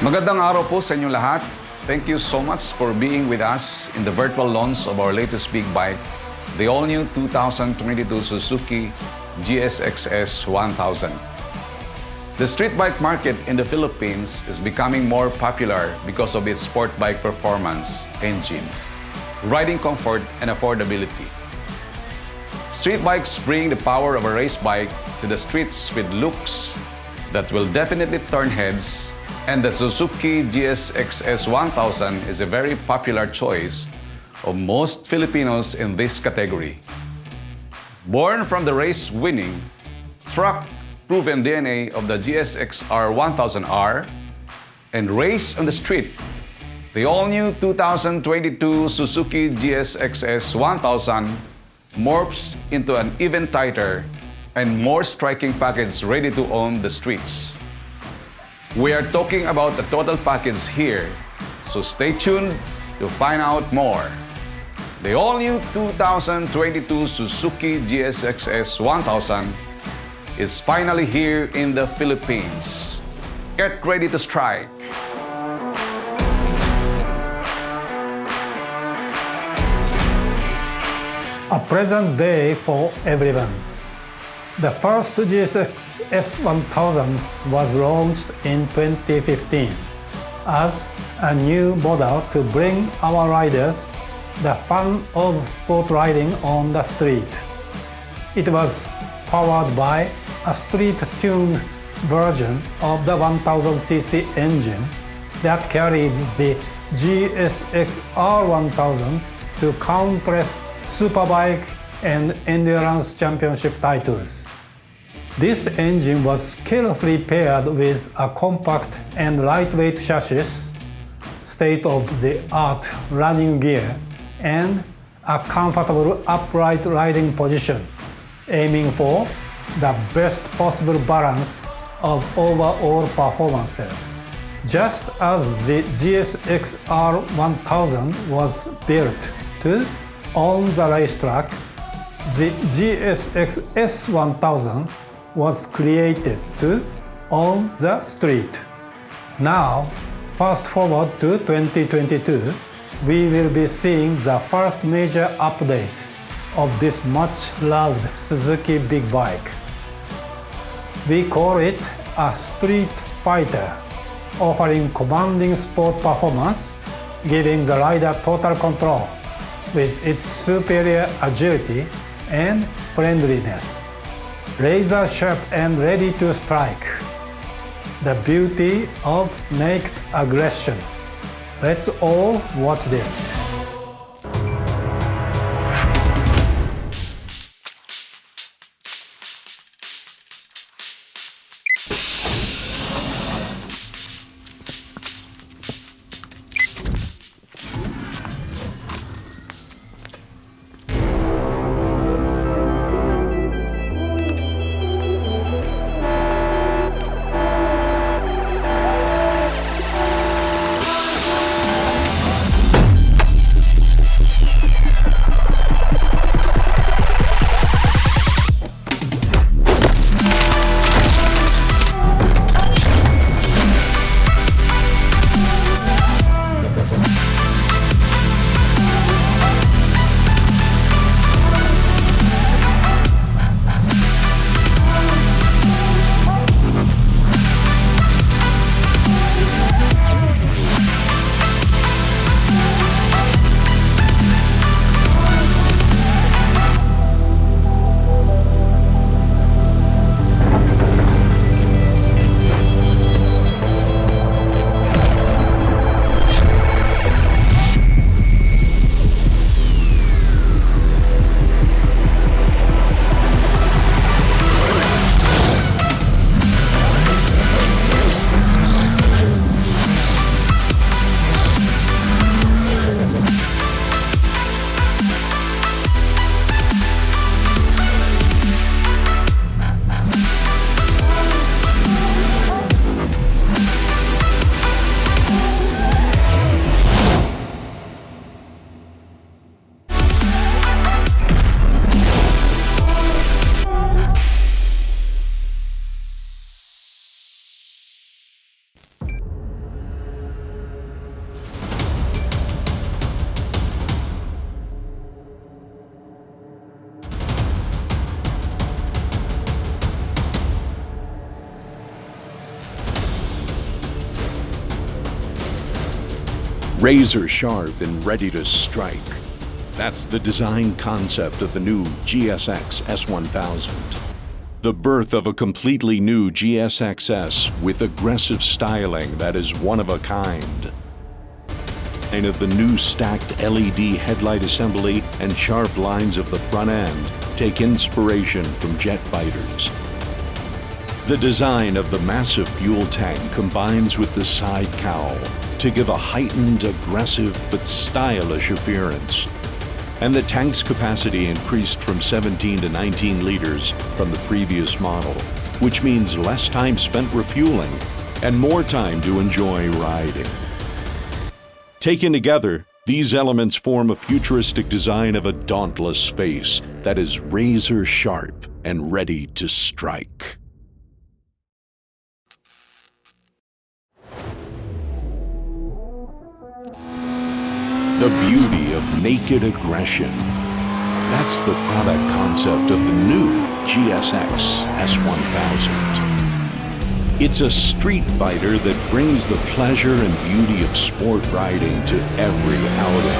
Magandang araw po sa inyong lahat. Thank you so much for being with us in the virtual launch of our latest big bike, the all-new 2022 Suzuki GSX-S1000. The street bike market in the Philippines is becoming more popular because of its sport bike performance, engine, riding comfort, and affordability. Street bikes bring the power of a race bike to the streets with looks that will definitely turn heads, and the Suzuki GSX-S1000 is a very popular choice of most Filipinos in this category. Born from the race-winning, truck-proven DNA of the GSX-R1000R and race on the street, the all-new 2022 Suzuki GSX-S1000 morphs into an even tighter and more striking package ready to own the streets. We are talking about the total package here, so stay tuned to find out more. The all-new 2022 Suzuki GSX-S1000 is finally here in the Philippines. Get ready to strike! A pleasant day for everyone. The first GSX-S1000 was launched in 2015 as a new model to bring our riders the fun of sport riding on the street. It was powered by a street-tuned version of the 1000cc engine that carried the GSX-R1000 to countless superbike and endurance championship titles. This engine was carefully paired with a compact and lightweight chassis, state-of-the-art running gear, and a comfortable upright riding position, aiming for the best possible balance of overall performances. Just as the GSX-R1000 was built to on the racetrack, the GSX-S1000 was created to on the street. Now, fast forward to 2022, we will be seeing the first major update of this much-loved Suzuki big bike. We call it a street fighter, offering commanding sport performance, giving the rider total control with its superior agility and friendliness. Razor sharp and ready to strike. The beauty of naked aggression. Let's all watch this. razor sharp and ready to strike. That's the design concept of the new GSX-S1000. The birth of a completely new GSX-S with aggressive styling that is one of a kind. And of the new stacked LED headlight assembly and sharp lines of the front end take inspiration from jet fighters. The design of the massive fuel tank combines with the side cowl to give a heightened, aggressive, but stylish appearance. And the tank's capacity increased from 17 to 19 liters from the previous model, which means less time spent refueling and more time to enjoy riding. Taken together, these elements form a futuristic design of a dauntless face that is razor sharp and ready to strike. The beauty of naked aggression. That's the product concept of the new GSX-S1000. It's a street fighter that brings the pleasure and beauty of sport riding to every outing.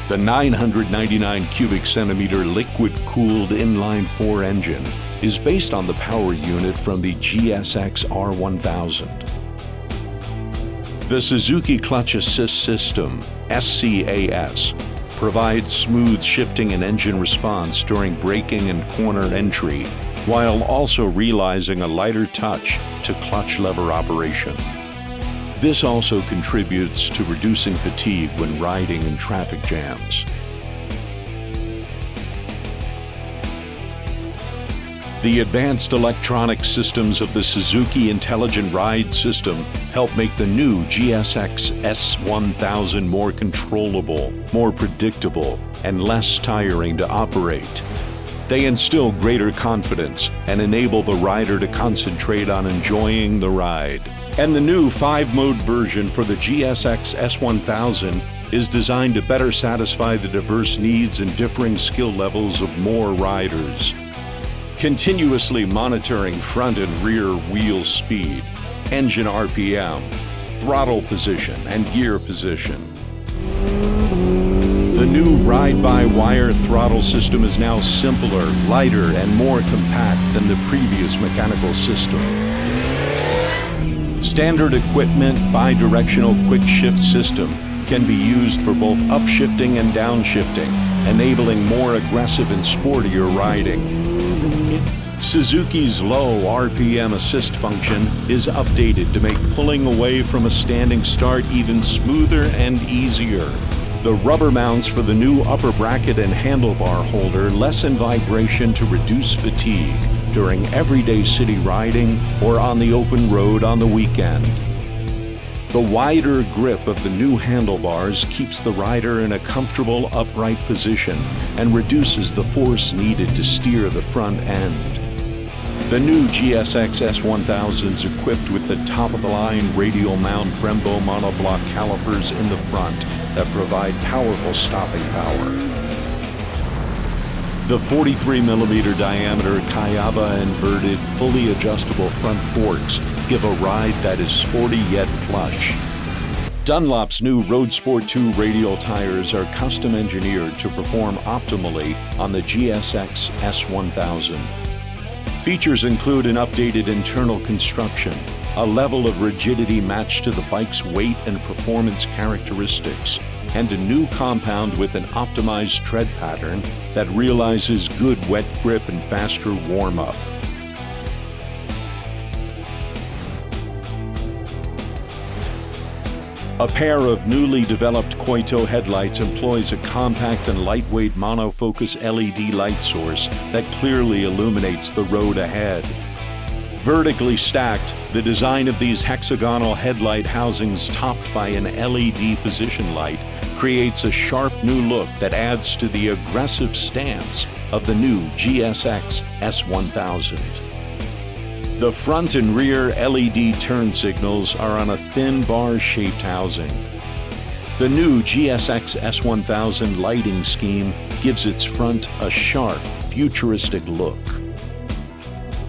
The 999 cubic centimeter liquid-cooled inline-4 engine is based on the power unit from the GSX R1000. The Suzuki Clutch Assist System, SCAS, provides smooth shifting and engine response during braking and corner entry, while also realizing a lighter touch to clutch lever operation. This also contributes to reducing fatigue when riding in traffic jams. The advanced electronic systems of the Suzuki Intelligent Ride System help make the new GSX-S1000 more controllable, more predictable, and less tiring to operate. They instill greater confidence and enable the rider to concentrate on enjoying the ride. And the new 5-mode version for the GSX-S1000 is designed to better satisfy the diverse needs and differing skill levels of more riders. Continuously monitoring front and rear wheel speed, engine RPM, throttle position, and gear position. The new ride-by-wire throttle system is now simpler, lighter, and more compact than the previous mechanical system. Standard equipment bi-directional quick shift system can be used for both upshifting and downshifting, enabling more aggressive and sportier riding. Suzuki's low RPM assist function is updated to make pulling away from a standing start even smoother and easier. The rubber mounts for the new upper bracket and handlebar holder lessen vibration to reduce fatigue during everyday city riding or on the open road on the weekend. The wider grip of the new handlebars keeps the rider in a comfortable upright position and reduces the force needed to steer the front end. The new GSX-S1000 is equipped with the top-of-the-line radial mount Brembo monoblock calipers in the front that provide powerful stopping power. The 43mm diameter Kayaba inverted, fully adjustable front forks give a ride that is sporty yet plush. Dunlop's new Road Sport 2 radial tires are custom engineered to perform optimally on the GSX-S1000. Features include an updated internal construction, a level of rigidity matched to the bike's weight and performance characteristics, and a new compound with an optimized tread pattern that realizes good wet grip and faster warm-up. A pair of newly developed Koito headlights employs a compact and lightweight monofocus LED light source that clearly illuminates the road ahead. Vertically stacked, the design of these hexagonal headlight housings topped by an LED position light creates a sharp new look that adds to the aggressive stance of the new GSX-S1000. The front and rear LED turn signals are on a thin bar-shaped housing. The new GSX-S1000 lighting scheme gives its front a sharp, futuristic look.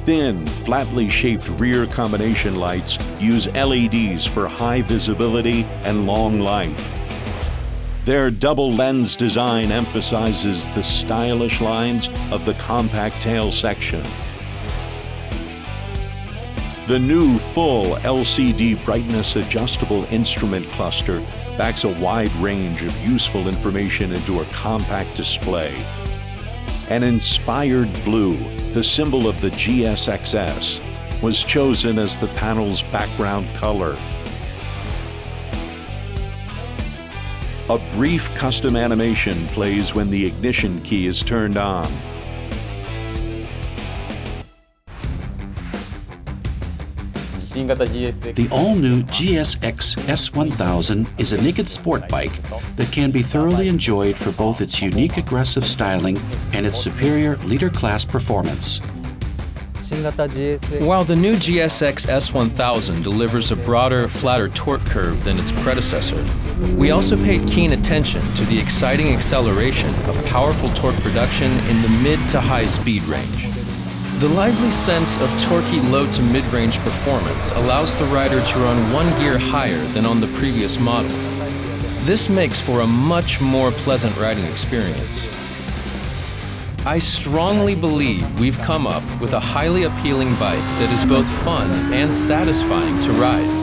Thin, flatly shaped rear combination lights use LEDs for high visibility and long life. Their double lens design emphasizes the stylish lines of the compact tail section. The new full LCD brightness adjustable instrument cluster packs a wide range of useful information into a compact display. An inspired blue, the symbol of the GSX-S, was chosen as the panel's background color. A brief custom animation plays when the ignition key is turned on. The all-new GSX-S1000 is a naked sport bike that can be thoroughly enjoyed for both its unique aggressive styling and its superior leader-class performance. While the new GSX-S1000 delivers a broader, flatter torque curve than its predecessor, we also paid keen attention to the exciting acceleration of powerful torque production in the mid to high speed range. The lively sense of torquey low to mid-range performance allows the rider to run one gear higher than on the previous model. This makes for a much more pleasant riding experience. I strongly believe we've come up with a highly appealing bike that is both fun and satisfying to ride.